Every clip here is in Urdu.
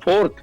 4th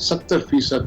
70%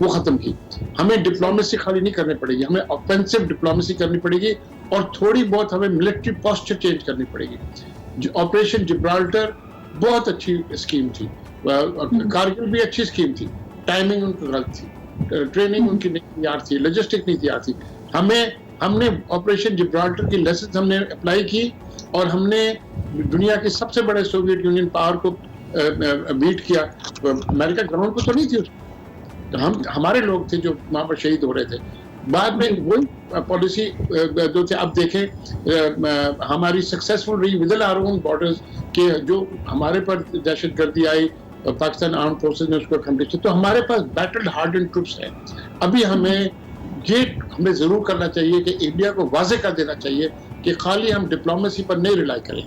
وہ ختم کی. ہمیں ڈپلومیسی خالی نہیں کرنی پڑے گی, ہمیں آفینسو ڈپلومیسی کرنی پڑے گی, اور تھوڑی بہت ہمیں ملٹری پوسچر چینج کرنی پڑے گی. آپریشن جبرالٹر بہت اچھی اسکیم تھی, کارگل بھی اچھی اسکیم تھی, ٹائمنگ ان کی غلط تھی, ٹریننگ ان کی نہیں تیار تھی, لاجسٹک نہیں تیار تھی. ہم نے آپریشن جبرالٹر کی لیسنز ہم نے اپلائی کی, اور ہم نے دنیا کے سب سے بڑے سوویت یونین پاور کو بیٹ کیا. امریکہ گراؤنڈ کو تو نہیں تھی, ہمارے لوگ تھے جو وہاں پر شہید ہو رہے تھے. بعد میں وہی پالیسی جو تھے, اب دیکھیں ہماری سکسیسفل رہی with in our own borders, کہ جو ہمارے پر دہشت گردی آئی پاکستان آرم فورسز نے اس کو اکمپلش کیا. تو ہمارے پاس بیٹل ہارڈنڈ ٹروپس ہیں. ابھی ہمیں ضرور کرنا چاہیے کہ انڈیا کو واضح کر دینا چاہیے کہ خالی ہم ڈپلومیسی پر نہیں ریلائی کریں,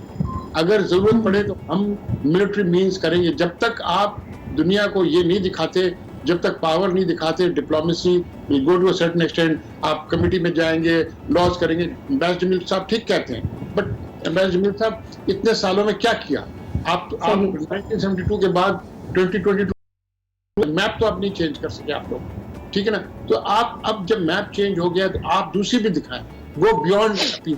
اگر ضرورت پڑے تو ہم ملٹری مینز کریں گے. جب تک آپ دنیا کو یہ نہیں دکھاتے, جب تک پاور نہیں دکھاتے, diplomacy will go to a certain extent. آپ کمیٹی میں جائیں گے, لاز کریں گے. امبیسڈر ملک صاحب ٹھیک کہتے ہیں, بٹ امبیسڈر ملک صاحب اتنے سالوں میں کیا کیا؟ آپ 1972 کے بعد 2022 میپ تو آپ نہیں چینج کر سکے آپ لوگ, ٹھیک ہے نا. تو آپ اب جب میپ چینج ہو گیا تو آپ دوسری بھی دکھائیں, وہ بیونڈ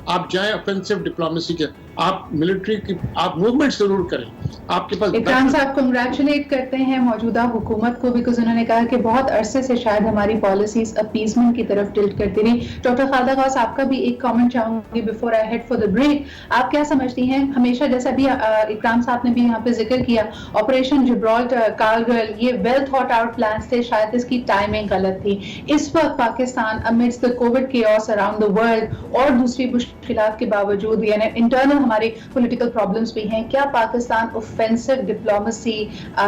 آپ جائیں آفینسو ڈپلومیسی کے, آپ ملٹری کی آپ موومنٹ ضرور کریں. آپ کے پاس اکرام صاحب کنگریچولیٹ کرتے ہیں موجودہ حکومت کو, بیکاز انہوں نے کہا کہ بہت عرصے سے شاید ہماری پالیسیز اپیزمنٹ کی طرف ٹلٹ کرتی رہی. ڈاکٹر خالدہ غوث, آپ کا بھی ایک کامنٹ چاہوں گی before I had for the break. آپ کیا سمجھتی ہیں, ہمیشہ جیسا بھی اکرام صاحب نے بھی یہاں پہ ذکر کیا, آپریشن جبرالٹر, کارگل, یہ ویل تھاٹ آؤٹ پلانس تھے, شاید اس کی ٹائمنگ غلط تھی. اس وقت Pakistan amidst the COVID chaos around the world اور دوسری مشکلات کے باوجود, یعنی انٹرنل ہمارے پولیٹیکل پرابلمس بھی ہیں, کیا Pakistan offensive diplomacy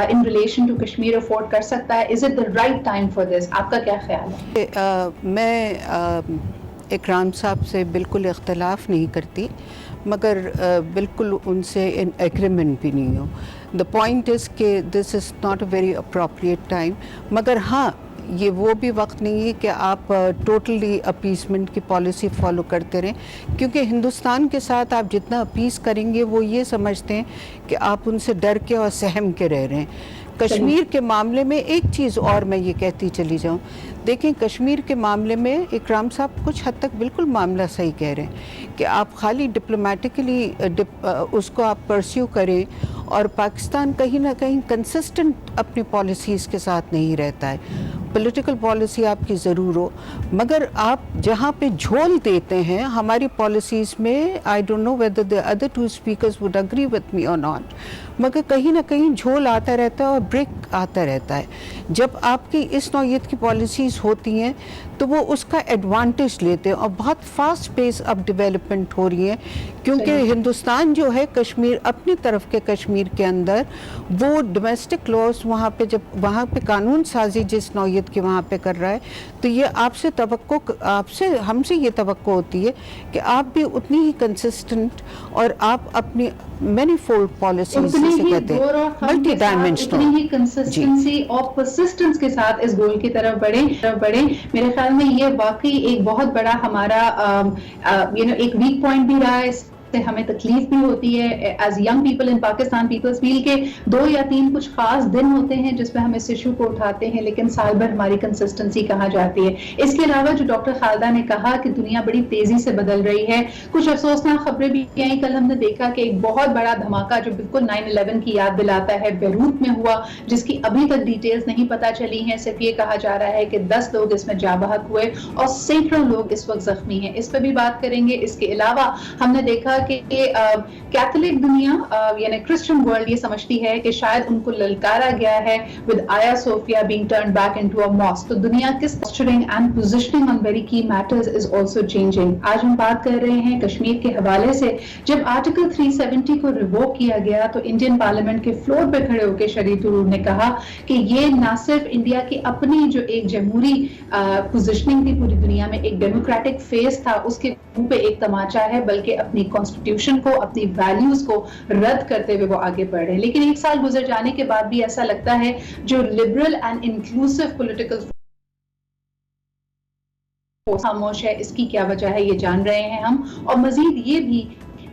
in relation to Kashmir afford کر سکتا ہے؟ Is it the right time for this? آپ کا کیا خیال ہے؟ میں اکرام صاحب سے بالکل اختلاف نہیں کرتی, مگر بالکل ان سے ان ایگریمنٹ بھی نہیں ہو. دا پوائنٹ از کہ this is not a very appropriate time, مگر ہاں یہ وہ بھی وقت نہیں ہے کہ آپ ٹوٹلی اپیسمنٹ کی پالیسی فالو کرتے رہیں, کیونکہ ہندوستان کے ساتھ آپ جتنا اپیس کریں گے وہ یہ سمجھتے ہیں کہ آپ ان سے ڈر کے اور سہم کے رہ رہے ہیں. کشمیر کے معاملے میں ایک چیز اور میں یہ کہتی چلی جاؤں, دیکھیں کشمیر کے معاملے میں اکرام صاحب کچھ حد تک بالکل معاملہ صحیح کہہ رہے ہیں کہ آپ خالی ڈپلومیٹکلی اس کو آپ پرسیو کریں, اور پاکستان کہیں نہ کہیں کنسسٹنٹ اپنی پالیسیز کے ساتھ نہیں رہتا ہے. پولیٹیکل پالیسی آپ کی ضرور ہو, مگر آپ جہاں پہ جھول دیتے ہیں ہماری پالیسیز میں, I don't know whether the other two speakers would agree with me or not, مگر کہیں نہ کہیں جھول آتا رہتا ہے اور بریک آتا رہتا ہے. جب آپ کی اس نوعیت کی پالیسیز ہوتی ہیں تو وہ اس کا ایڈوانٹیج لیتے ہیں, اور بہت فاسٹ پیس اب ڈیولپمنٹ ہو رہی ہے, کیونکہ ہندوستان جو ہے کشمیر اپنی طرف کے کشمیر کے اندر وہ ڈومیسٹک لاز وہاں پہ جب وہاں پہ قانون سازی جس نوعیت کی وہاں پہ کر رہا ہے, تو یہ آپ سے ہم سے یہ توقع ہوتی ہے کہ آپ بھی اتنی ہی کنسسٹنٹ اور آپ اپنی مینی فولڈ پالیسیز سے کہتے ہیں ملٹی ڈائمینشنل, اتنی ہی کنسسٹنسی اور پرسسٹنس کے ساتھ اس گول کی طرف بڑھیں. میرے خیال میں یہ واقعی ایک بہت بڑا ہمارا ایک ویک پوائنٹ بھی رہا ہے. سے ہمیں تکلیف بھی ہوتی ہے as young people in Pakistan. Peoples feel کہ 2 یا 3 کچھ خاص دن ہوتے ہیں جس میں ہم اس ایشو کو اٹھاتے ہیں, لیکن سال بھر ہماری کنسسٹنسی کہاں جاتی ہے. اس کے علاوہ جو ڈاکٹر خالدہ نے کہا کہ دنیا بڑی تیزی سے بدل رہی ہے, کچھ افسوسناک خبریں بھی آئیں. کل ہم نے دیکھا کہ ایک بہت بڑا دھماکہ جو بالکل 9/11 کی یاد دلاتا ہے بیروت میں ہوا, جس کی ابھی تک ڈیٹیلز نہیں پتہ چلی ہیں. صرف یہ کہا جا رہا ہے کہ 10 لوگ اس میں جاں بحق ہوئے اور سینکڑوں لوگ اس وقت زخمی ہیں. اس پہ بھی بات کریں گے. اس کے علاوہ ہم نے دیکھا کہ کیتھولک دنیا یعنی کرسچن ورلڈ یہ سمجھتی ہے کہ شاید ان کو للکارا گیا ہے with آیا صوفیہ being turned back into a mosque. تو دنیا کس posturing and positioning on very key matters is also changing. آج ہم بات کر رہے ہیں کشمیر کے حوالے سے. جب آرٹیکل 370 کو ریووک کیا گیا تو انڈین پارلیمنٹ کے فلور پہ کھڑے ہو کے شریف ترور نے کہا کہ یہ نہ صرف انڈیا کی اپنی جو ایک جمہوری پوزیشننگ تھی پوری دنیا میں, ایک ڈیموکریٹک فیس تھا, اس کے منہ پہ ایک تماچا ہے, بلکہ اپنی کانسٹیٹیوشن کو, اپنی ویلیوز کو رد کرتے ہوئے وہ آگے بڑھ رہے ہیں. لیکن 1 سال گزر جانے کے بعد بھی ایسا لگتا ہے جو لبرل اینڈ انکلوسیو پولیٹیکل خاموش ہے. اس کی کیا وجہ ہے یہ جان رہے ہیں ہم, اور مزید یہ بھی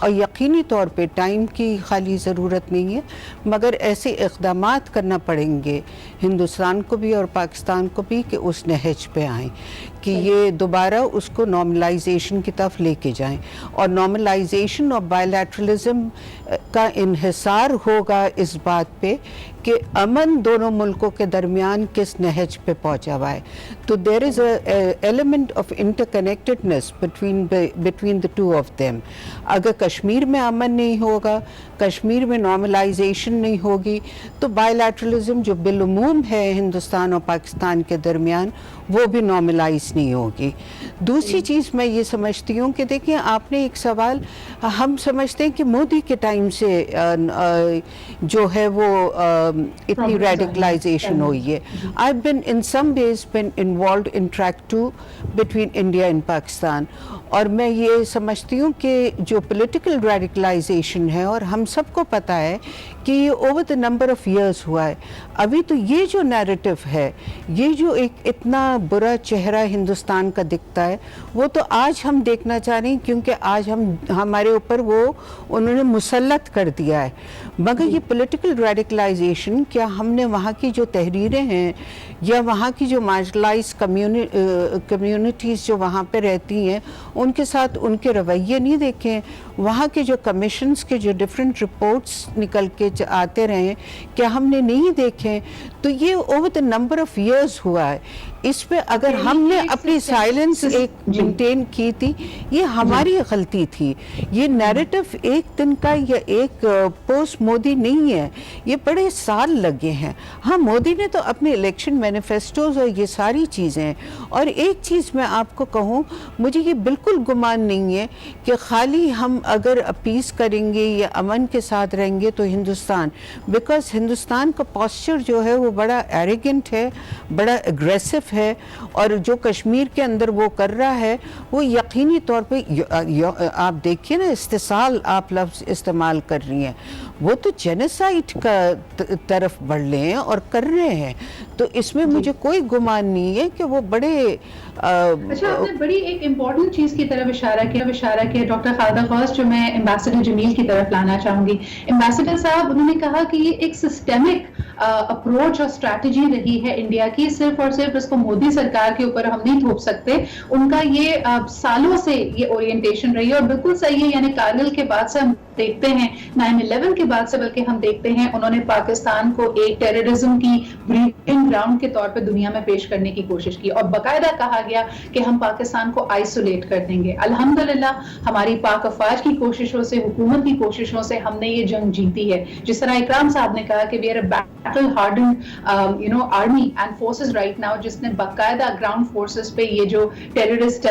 اور یقینی طور پہ ٹائم کی خالی ضرورت نہیں ہے مگر ایسے اقدامات کرنا پڑیں گے ہندوستان کو بھی اور پاکستان کو بھی کہ اس نہج پہ آئیں کہ یہ دوبارہ اس کو نارملائزیشن کی طرف لے کے جائیں اور نارملائزیشن اور بائیلیٹرلزم کا انحصار ہوگا اس بات پہ کہ امن دونوں ملکوں کے درمیان کس نہج پہ پہنچا ہوا ہے. تو there is a element of interconnectedness between the two of them. اگر کشمیر میں امن نہیں ہوگا, کشمیر میں نارملائزیشن نہیں ہوگی تو بائیلیٹرلزم جو بالعموم ہے ہندوستان اور پاکستان کے درمیان وہ بھی نارملائز نہیں ہوگی. دوسری چیز میں یہ سمجھتی ہوں کہ دیکھیں آپ نے ایک سوال, ہم سمجھتے ہیں کہ مودی کے ٹائم سے جو ہے وہ اتنی ریڈیکلائزیشن ہوئی ہے. I've been in some ways been involved in track 2 between India and Pakistan اور میں یہ سمجھتی ہوں کہ جو پولیٹیکل ریڈیکلائزیشن ہے اور ہم سب کو پتہ ہے کہ یہ over the number of years ہوا ہے. ابھی تو یہ جو نیریٹو ہے, یہ جو ایک اتنا برا چہرہ ہندوستان کا دکھتا ہے وہ تو آج ہم دیکھنا چاہ رہے ہیں کیونکہ آج ہمارے اوپر وہ انہوں نے مسلط کر دیا ہے. مگر یہ پولیٹیکل ریڈیکلائزیشن کیا ہم نے وہاں کی جو تحریریں ہیں یا وہاں کی جو مارجنلائز کمیونٹیز جو وہاں پہ رہتی ہیں ان کے ساتھ ان کے رویے نہیں دیکھیں, وہاں کے جو کمیشنز کے جو ڈفرینٹ رپورٹس نکل کے آتے رہے کیا ہم نے نہیں دیکھیں؟ تو یہ over the number of years ہوا ہے. اس پہ اگر ہم نے اپنی سائلنس ایک مینٹین کی تھی یہ ہماری غلطی تھی. یہ نیریٹو ایک دن کا یا ایک پوسٹ مودی نہیں ہے, یہ بڑے سال لگے ہیں. ہاں مودی نے تو اپنے الیکشن مینیفیسٹوز اور یہ ساری چیزیں, اور ایک چیز میں آپ کو کہوں مجھے یہ بالکل گمان نہیں ہے کہ خالی ہم اگر اپیز کریں گے یا امن کے ساتھ رہیں گے تو ہندوستان, بیکاز ہندوستان کا پوسچر جو ہے وہ بڑا ایریگنٹ ہے, بڑا اگریسو ہے, اور جو کشمیر کے اندر وہ کر رہا ہے وہ یقینی طور پہ آپ دیکھیے نا استحصال آپ لفظ استعمال کر رہی ہیں, وہ تو جینیسائڈ کا طرف بڑھ رہے ہیں اور کر رہے ہیں. تو اس میں مجھے کوئی گمان نہیں ہے کہ وہ بڑے اچھا آپ نے بڑی ایک امپورٹنٹ چیز کی طرف اشارہ کیا ڈاکٹر خالدہ غوث, جو میں ایمبیسڈر جمیل کی طرف لانا چاہوں گی. ایمبیسڈر صاحب انہوں نے کہا کہ یہ ایک سسٹمک اپروچ اور اسٹریٹجی رہی ہے انڈیا کی, صرف اور صرف اس کو مودی سرکار کے اوپر ہم نہیں تھوپ سکتے, ان کا یہ سالوں سے یہ اورینٹیشن رہی ہے. اور بالکل صحیح ہے, یعنی کارگل کے بعد سے ہم دیکھتے ہیں, 9/11 کے بعد سے بلکہ ہم دیکھتے ہیں انہوں نے پاکستان کو ایک ٹیررزم کی بریڈنگ گراؤنڈ کے طور پہ دنیا میں پیش کرنے کی کوشش کی, اور باقاعدہ کہا گیا کہ ہم پاکستان کو آئسولیٹ کر دیں گے. الحمدللہ ہماری پاک افواج کی کوششوں سے, حکومت کی کوششوں سے ہم نے یہ جنگ جیتی ہے. جس طرح اکرام صاحب نے کہا کہ we are a battle hardened army and forces right now, جس نے باقاعدہ گراؤنڈ فورسز پہ یہ جو ٹیررسٹ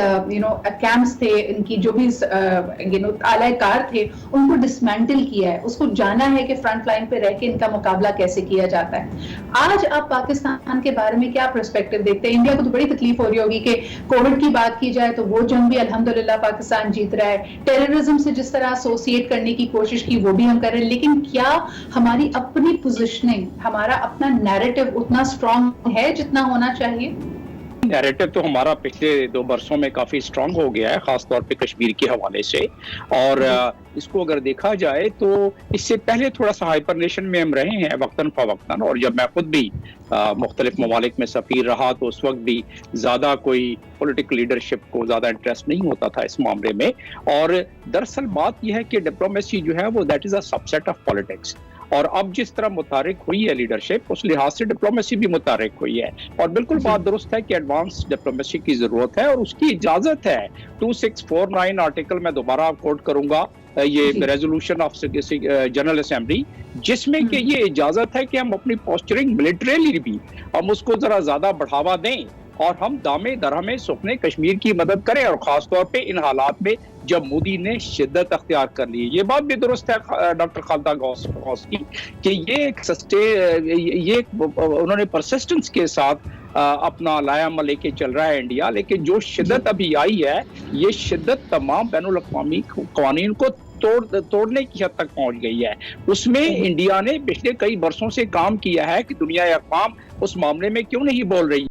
کیمپس تھے, ان کی جو بھی اعلی کار تھے, ان کو ڈسمینٹل کیا ہے, اس کو جانا ہے کہ فرنٹ لائن پہ رہ کے ان کا مقابلہ کیسے کیا جاتا ہے. آج آپ پاکستان کے بارے میں کیا پرسپیکٹو دیکھتے ہیں؟ انڈیا کو تو بڑی تکلیف ہو رہی ہوگی کہ کووڈ کی بات کی جائے تو وہ جنگ بھی الحمدللہ پاکستان جیت رہا ہے, ٹیررزم سے جس طرح ایسوسیٹ کرنے کی کوشش کی وہ بھی ہم کر رہے ہیں, لیکن کیا ہماری اپنی پوزیشننگ, ہمارا اپنا نیریٹو اتنا اسٹرانگ ہے جتنا ہونا چاہیے؟ نیریٹو تو ہمارا پچھلے 2 برسوں میں کافی اسٹرانگ ہو گیا ہے, خاص طور پہ کشمیر کے حوالے سے. اور اس کو اگر دیکھا جائے تو اس سے پہلے تھوڑا سا ہائپر نیشن میں ہم رہے ہیں وقتاً فوقتاً, اور جب میں خود بھی مختلف ممالک میں سفیر رہا تو اس وقت بھی زیادہ کوئی پولیٹیکل لیڈرشپ کو زیادہ انٹرسٹ نہیں ہوتا تھا اس معاملے میں. اور دراصل بات یہ ہے کہ ڈپلومیسی جو ہے وہ that is a subset of politics, اور اب جس طرح متحرک ہوئی ہے لیڈرشپ اس لحاظ سے ڈپلومیسی بھی متحرک ہوئی ہے. اور بالکل بات درست ہے کہ ایڈوانس ڈپلومیسی کی ضرورت ہے اور اس کی اجازت ہے. 2649 آرٹیکل میں دوبارہ کوٹ کروں گا, یہ ریزولوشن آف جنرل اسمبلی, جس میں کہ یہ اجازت ہے کہ ہم اپنی پوسچرنگ ملٹریلی بھی ہم اس کو ذرا زیادہ بڑھاوا دیں اور ہم دامے درہمے سکھنے کشمیر کی مدد کریں, اور خاص طور پہ ان حالات میں جب مودی نے شدت اختیار کر لی. یہ بات بھی درست ہے ڈاکٹر خالدہ غوث کی کہ یہ انہوں نے پرسسٹنس کے ساتھ اپنا لایا عمل لے کے چل رہا ہے انڈیا, لیکن جو شدت ابھی آئی ہے یہ شدت تمام بین الاقوامی قوانین کو توڑنے کی حد تک پہنچ گئی ہے. اس میں انڈیا نے پچھلے کئی برسوں سے کام کیا ہے کہ دنیا اقوام اس معاملے میں کیوں نہیں بول رہی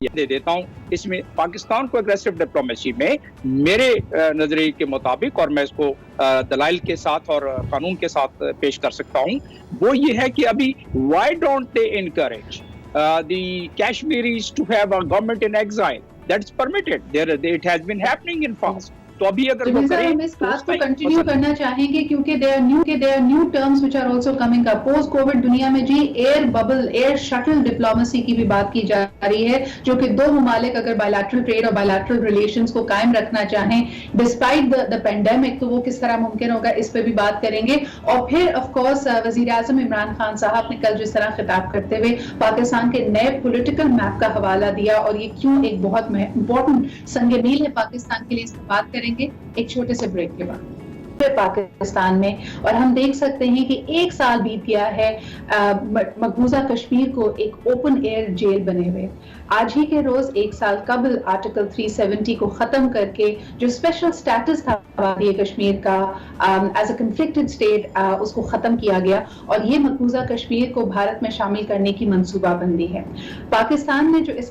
دے دیتا ہوں. اس میں پاکستان کو اگریسو ڈپلومیسی میں میرے نظریے کے مطابق، اور میں اس کو دلائل کے ساتھ اور قانون کے ساتھ پیش کر سکتا ہوں، وہ یہ ہے کہ ابھی why don't they encourage the Kashmiris to have a government in exile? That's permitted. It has been happening in past. تو ابھی اگر وہ کریں ہم اس بات کو کنٹینیو کرنا چاہیں گے کیونکہ there are new terms which are also coming up. Post COVID دنیا میں جی air bubble, air shuttle diplomacy کی بھی بات کی جا رہی ہے، جو کہ دو ممالک اگر بائیلیٹرل ٹریڈ اور بائیلیٹرل ریلیشنز کو قائم رکھنا چاہیں ڈسپائٹ دا پینڈیمک، تو وہ کس طرح ممکن ہوگا، اس پہ بھی بات کریں گے. اور پھر آف کورس وزیر اعظم عمران خان صاحب نے کل جس طرح خطاب کرتے ہوئے پاکستان کے نئے پولیٹیکل میپ کا حوالہ دیا اور یہ کیوں ایک بہت امپورٹنٹ سنگ میل ہے پاکستان کے لیے، اس پر بات کریں گے ایک چھوٹے سے بریک کے بعد. پاکستان میں اور ہم دیکھ سکتے ہیں کہ 1 سال بیت گیا ہے مقبوضہ کشمیر کو ایک اوپن ایئر جیل بنے ہوئے. آج ہی کے روز 1 سال قبل آرٹیکل 370 کو ختم کر کے جو اسپیشل سٹیٹس تھا وادی کشمیر کا ایز اے کنفلکٹڈ اسٹیٹ، اس کو ختم کیا گیا اور یہ مقبوضہ کشمیر کو بھارت میں شامل کرنے کی منصوبہ بندی ہے. پاکستان نے جو اس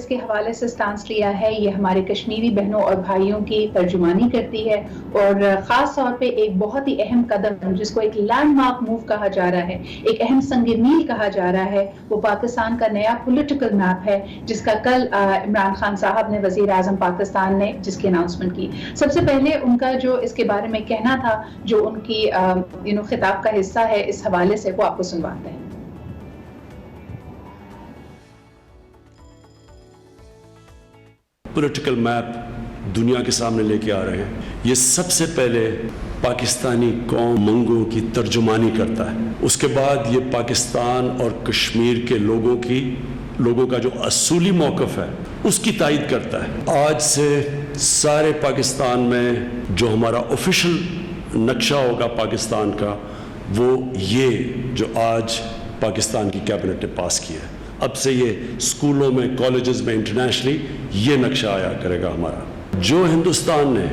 کے حوالے سے سٹانس لیا ہے، یہ ہمارے کشمیری بہنوں اور بھائیوں کی ترجمانی کرتی ہے اور خاص طور پہ ایک بہت ہی اہم قدم جس کو ایک لینڈ مارک موو کہا جا رہا ہے، ایک اہم سنگ میل کہا جا رہا ہے، وہ پاکستان کا نیا پولیٹیکل میپ ہے جس کا کل عمران خان صاحب نے، وزیر اعظم پاکستان نے جس کی اناؤنسمنٹ کی. سب سے پہلے ان کا جو اس کے بارے میں کہنا تھا، جو ان کی خطاب کا حصہ ہے اس حوالے سے، وہ آپ کو سنواتے ہیں. پولیٹیکل میپ دنیا کے سامنے لے کے آ رہے ہیں. یہ سب سے پہلے پاکستانی قوم منگوں کی ترجمانی کرتا ہے، اس کے بعد یہ پاکستان اور کشمیر کے لوگوں کا جو اصولی موقف ہے اس کی تائید کرتا ہے. آج سے سارے پاکستان میں جو ہمارا آفیشیل نقشہ ہوگا پاکستان کا، وہ یہ جو آج پاکستان کی کیبنٹ نے پاس کیا ہے. اب سے یہ اسکولوں میں، کالجز میں، انٹرنیشنلی یہ نقشہ آیا کرے گا ہمارا. جو ہندوستان نے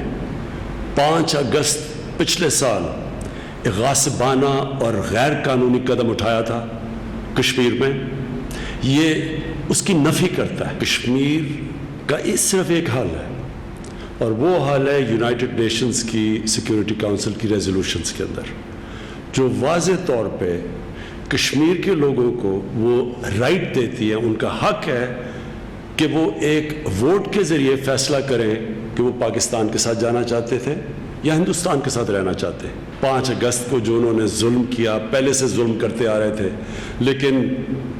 5 اگست پچھلے سال غاصبانہ اور غیر قانونی قدم اٹھایا تھا کشمیر میں، یہ اس کی نفی کرتا ہے. کشمیر کا صرف ایک حل ہے اور وہ حل ہے یونائٹڈ نیشنز کی سیکیورٹی کونسل کی ریزولوشنز کے اندر، جو واضح طور پہ کشمیر کے لوگوں کو وہ رائٹ دیتی ہے، ان کا حق ہے کہ وہ ایک ووٹ کے ذریعے فیصلہ کریں کہ وہ پاکستان کے ساتھ جانا چاہتے تھے یا ہندوستان کے ساتھ رہنا چاہتے. 5 اگست کو جو انہوں نے ظلم کیا، پہلے سے ظلم کرتے آ رہے تھے، لیکن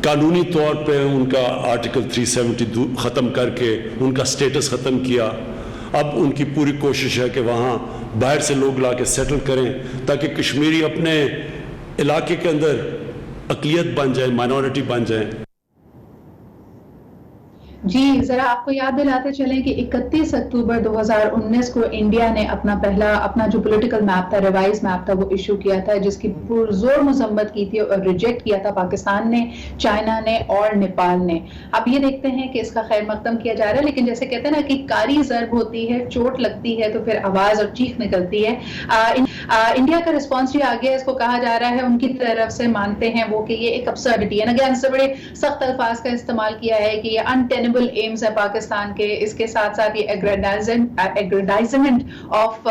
قانونی طور پہ ان کا آرٹیکل 370 ختم کر کے ان کا سٹیٹس ختم کیا. اب ان کی پوری کوشش ہے کہ وہاں باہر سے لوگ لا کے سیٹل کریں تاکہ کشمیری اپنے علاقے کے اندر اقلیت بن جائیں، مائنورٹی بن جائیں. جی ذرا آپ کو یاد دلاتے چلیں کہ 31 اکتوبر 2019 کو انڈیا نے اپنا جو پولیٹیکل میپ تھا، ریوائز میپ تھا، وہ ایشو کیا تھا، جس کی پرزور مذمت کی تھی اور ریجیکٹ کیا تھا پاکستان نے، چائنا نے اور نیپال نے. اب یہ دیکھتے ہیں کہ اس کا خیر مقدم کیا جا رہا ہے، لیکن جیسے کہتے ہیں نا کہ کاری ضرب ہوتی ہے، چوٹ لگتی ہے تو پھر آواز اور چیخ نکلتی ہے. انڈیا کا رسپانس بھی آگے اس کو کہا جا رہا ہے، ان کی طرف سے مانتے ہیں وہ کہ یہ ایک ابسرڈٹی ہے. اگین سے بڑے سخت الفاظ کا استعمال کیا ہے کہ یہ انٹینیبل ایمز ہے پاکستان کے. اس کے ساتھ ساتھ یہ ایگریڈائزمنٹ آف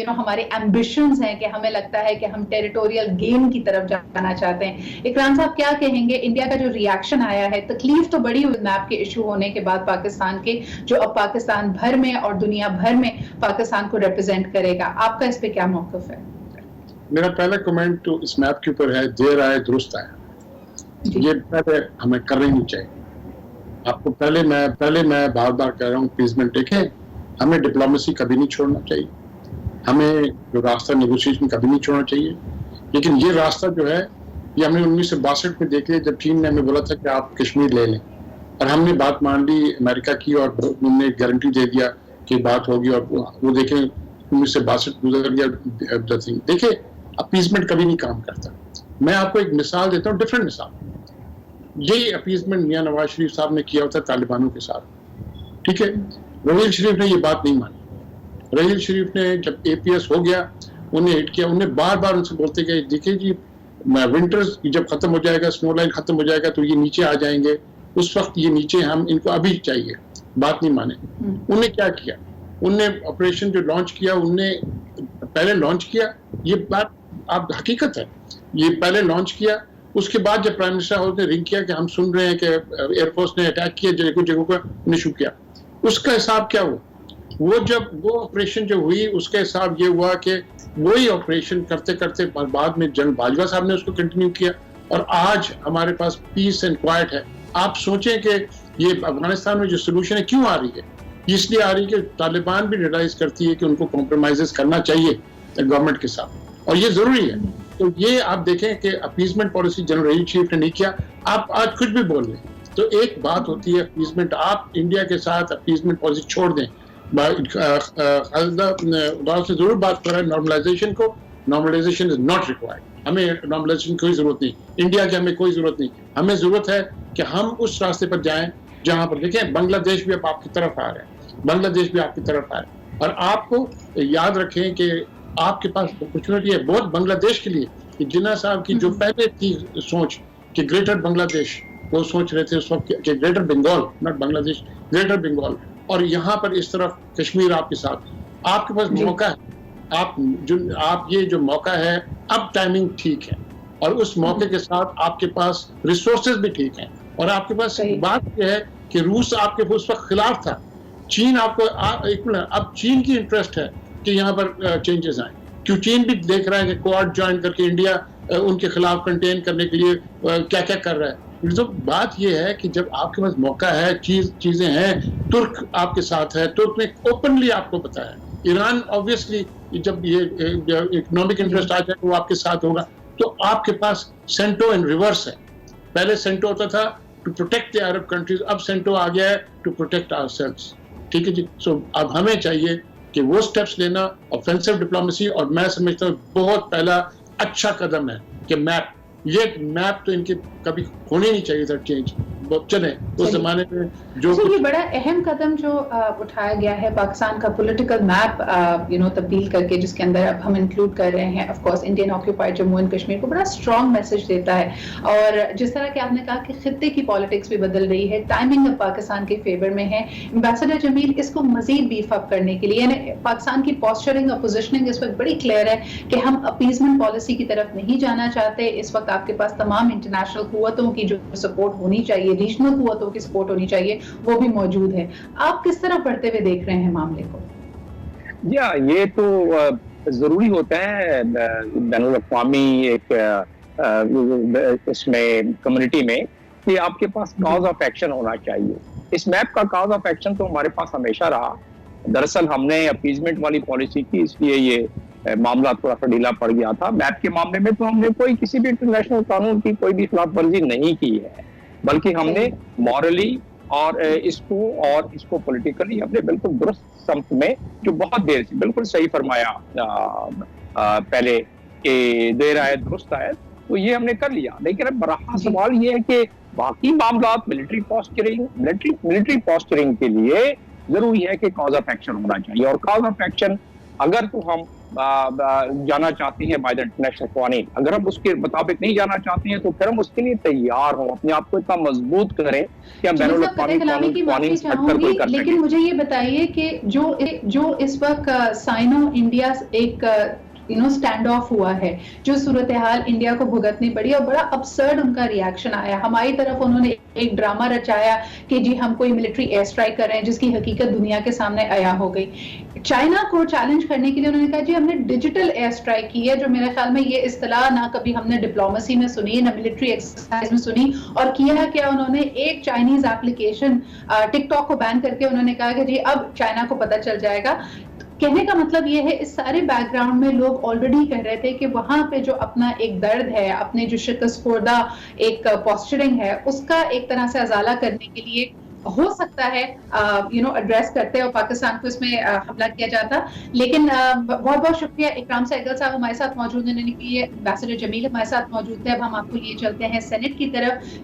ہمارے ایمبیشنز ہیں کہ ہمیں لگتا ہے کہ ہم ٹیریٹوریل گیم کی طرف جانا چاہتے ہیں. اکرام صاحب کیا کہیں گے؟ انڈیا کا جو ریاکشن آیا ہے، تکلیف تو بڑی ہوئی میپ کے ایشو ہونے کے بعد پاکستان کے، جو اب پاکستان بھر میں اور دنیا بھر میں پاکستان کو ریپرزینٹ کرے گا. آپ کا اس پہ کیا موقف ہے؟ میرا پہلا کمنٹ تو اس میپ کے اوپر ہے، دیر آئے درست آیا. یہ پہلے ہمیں کر نہیں چاہیے. آپ کو پہلے میں بار بار کہہ رہا ہوں پیسمنٹ دیکھیں، ہمیں ڈپلومیسی کبھی نہیں چھوڑنا چاہیے، ہمیں جو راستہ نیگوشیشن کبھی نہیں چھوڑنا چاہیے. لیکن یہ راستہ جو ہے یہ ہم نے 1962 میں دیکھ لیا، جب چین نے ہمیں بولا تھا کہ آپ کشمیر لے لیں، اور ہم نے بات مان لی امریکہ کی اور انہوں نے گارنٹی دے دیا کہ بات ہوگی، اور وہ دیکھیں 1962 گزر گیا. دیکھیں اپیزمنٹ کبھی نہیں کام کرتا. میں آپ کو ایک مثال دیتا ہوں، ڈفرینٹ مثال. یہی اپیزمنٹ میاں نواز شریف صاحب نے کیا ہوتا طالبانوں کے ساتھ، ٹھیک ہے. رحیل شریف نے یہ بات نہیں مانی. رحیل شریف نے جب اے پی ایس ہو گیا، انہیں ہٹ کیا. انہیں بار بار ان سے بولتے کہ دیکھیں جی ونٹرز جب ختم ہو جائے گا، سنو لائن ختم ہو جائے گا تو یہ نیچے آ جائیں گے. اس وقت یہ نیچے ہم ان کو ابھی چاہیے بات نہیں مانے. انہوں نے کیا کیا, انہوں نے آپریشن جو لانچ کیا, انہوں نے پہلے لانچ کیا, یہ بات آپ حقیقت ہے, یہ پہلے لانچ کیا, اس کے بعد جب پرائم منسٹر ہاؤس نے رنگ کیا کہ ہم سن رہے ہیں کہ ایئر فورس نے اٹیک کیا جگہوں پر ایشو کیا, اس کا حساب کیا ہوا؟ وہ جب وہ آپریشن جو ہوئی اس کا حساب یہ ہوا کہ وہی آپریشن کرتے کرتے بعد میں جنرل باجوہ صاحب نے اس کو کنٹینیو کیا, اور آج ہمارے پاس پیس اینڈ کوائٹ ہے. آپ سوچیں کہ یہ افغانستان میں جو سولوشن ہے کیوں آ رہی ہے؟ اس لیے آ رہی ہے کہ طالبان بھی ریئلائز کرتی ہے کہ ان کو کمپرومائزز کرنا چاہیے گورنمنٹ کے ساتھ, اور یہ ضروری ہے. تو یہ آپ دیکھیں کہ اپیزمنٹ پالیسی جنرل چیف نے نہیں کیا. آپ آج کچھ بھی بول رہے ہیں تو ایک بات ہوتی ہے اپیزمنٹ, آپ انڈیا کے ساتھ اپیزمنٹ پالیسی چھوڑ دیں. خالدہ سے ضرور بات کر رہا ہے نارملائزیشن کو, نارملائزیشن از ناٹ ریکوائرڈ. ہمیں نارملائزیشن کی کوئی ضرورت نہیں, انڈیا کی ہمیں کوئی ضرورت نہیں. ہمیں ضرورت ہے کہ ہم اس راستے پر جائیں جہاں پر دیکھیں بنگلہ دیش بھی اب آپ کی طرف آ رہا ہے, بنگلہ دیش بھی آپ کی طرف آ رہا ہے. اور آپ کو یاد رکھیں کہ آپ کے پاس اپرچونٹی ہے بہت بنگلہ دیش کے لیے. کہ جناح صاحب کی جو پہلے تھی سوچ کہ گریٹر بنگلہ دیش, وہ سوچ رہے تھے اس وقت کہ گریٹر بنگال, ناٹ بنگلہ دیش, گریٹر بنگال, اور یہاں پر اس طرف کشمیر آپ کے ساتھ. آپ کے پاس موقع ہے, آپ یہ جو موقع ہے اب ٹائمنگ ٹھیک ہے, اور اس موقع کے ساتھ آپ کے پاس ریسورسز بھی ٹھیک ہیں. اور آپ کے پاس بات یہ ہے کہ روس آپ کے اس وقت خلاف تھا, چین آپ کو اب چین کی انٹرسٹ ہے کہ یہاں پر چینجز آئیں. کیوں چین بھی دیکھ رہا ہے کہ کوارڈ جوائن کر کے انڈیا ان کے خلاف کنٹین کرنے کے لیے کیا کیا کر رہا ہے. تو بات یہ ہے کہ جب آپ کے پاس موقع ہے, چیزیں ہیں, ترک آپ کے ساتھ ہے, ترک نے اوپنلی آپ کو بتایا. ایران آبویسلی جب یہ اکنامک انٹرسٹ آ جائے وہ آپ کے ساتھ ہوگا. تو آپ کے پاس سینٹو ان ریورس ہے. پہلے سینٹو ہوتا تھا to protect the Arab countries, اب سینٹو آ گیا ہے ٹو پروٹیکٹ آور سیلوز. ٹھیک ہے جی. سو اب ہمیں چاہیے کہ وہ سٹیپس لینا, آفینسو ڈپلومیسی, اور میں سمجھتا ہوں بہت پہلا اچھا قدم ہے کہ میپ, یہ میپ تو ان کی کبھی ہونی نہیں چاہیے تھا چینج. چلیں اس زمانے میں جو یہ بڑا اہم قدم جو اٹھایا گیا ہے پاکستان کا پولیٹیکل میپ تبدیل کر کے, جس کے اندر اب ہم انکلوڈ کر رہے ہیں of course Indian occupied Jammu and Kashmir کو, بڑا اسٹرانگ میسج دیتا ہے. اور جس طرح کہ آپ نے کہا کہ خطے کی پالیٹکس بھی بدل رہی ہے, ٹائمنگ اب پاکستان کے فیور میں ہے. ایمبیسڈر جمیل اس کو مزید بیف اپ کرنے کے لیے, یعنی پاکستان کی پوسچرنگ اور پوزیشننگ اس وقت بڑی کلیئر ہے کہ ہم اپیزمنٹ پالیسی کی طرف نہیں جانا چاہتے. اس وقت آپ کے پاس تمام انٹرنیشنل قوتوں کی جو سپورٹ ہونی چاہیے, ریجنل قوتوں کی سپورٹ ہونی چاہیے, وہ بھی موجود ہے. آپ کس طرح بڑھتے ہوئے دیکھ رہے ہیں معاملے کو؟ یہ تو ضروری ہوتا ہے بین الاقوامی ایک اس میں کمیونٹی میں کہ آپ کے پاس کاز آف ایکشن ہونا چاہیے. اس میپ کا کاز آف ایکشن تو ہمارے پاس ہمیشہ رہا. دراصل ہم نے اپیزمنٹ والی پالیسی کی, اس لیے یہ معاملہ تھوڑا سا ڈھیلا پڑ گیا تھا. میپ کے معاملے میں تو ہم نے کوئی کسی بھی انٹرنیشنل قانون کی کوئی بھی خلاف ورزی نہیں کی ہے, بلکہ ہم نے مورلی اور اس کو پولیٹیکلی ہم نے بالکل درست سمت میں, جو بہت دیر سے بالکل صحیح فرمایا پہلے کہ دیر آئے درست آئے, تو یہ ہم نے کر لیا. لیکن اب بڑا سوال یہ ہے کہ باقی معاملات ملٹری پوسچرنگ کے لیے ضروری ہے کہ کاز آف ایکشن ہونا چاہیے. اور کاز آف ایکشن اگر تو ہم جانا چاہتے ہیں بائی دا انٹرنیشنل قوانین, اگر ہم اس کے مطابق نہیں جانا چاہتے ہیں تو پھر ہم اس کے لیے تیار ہوں, اپنے آپ کو اتنا مضبوط کریں کہ ہم بین الاقوامی قوانین سے ہٹ کر کوئی کر سکیں. لیکن مجھے یہ بتائیے کہ جو اس وقت سائنو انڈیا ایک اسٹینڈ آف ہوا ہے, جو صورتحال انڈیا کو بھگتنی پڑی, اور بڑا ابسرڈ ان کا ریاکشن آیا. ہماری طرف انہوں نے ایک ڈرامہ رچایا کہ جی ہم کوئی ملٹری ایئر اسٹرائک کر رہے ہیں, جس کی حقیقت دنیا کے سامنے عیاں ہو گئی. چائنا کو چیلنج کرنے کے لیے انہوں نے کہا جی ہم نے ڈیجیٹل ایئر اسٹرائک کی ہے, جو میرے خیال میں یہ اصطلاح نہ کبھی ہم نے ڈپلومیسی میں سنی, نہ ملٹری ایکسرسائز میں سنی. اور کیا انہوں نے ایک چائنیز ایپلیکیشن ٹک ٹاک کو بین کر کے انہوں نے کہا کہ جی اب چائنا کو پتہ چل جائے گا. کہنے کا مطلب یہ ہے, اس سارے بیک گراؤنڈ میں لوگ آلریڈی کہہ رہے تھے کہ وہاں پہ جو اپنا ایک درد ہے, اپنے جو شکست خوردہ ایک پوسچرنگ ہے, اس کا ایک طرح سے ازالہ کرنے کے لیے ہو سکتا ہے ایڈریس کرتے اور پاکستان کو اس میں حملہ کیا جاتا. لیکن بہت بہت شکریہ اکرام سہگل صاحب ہمارے ساتھ موجود ہیں, ایمبیسڈر جمیل ہمارے ساتھ موجود تھے. اب ہم آپ کو لیے چلتے ہیں سینٹ کی طرف.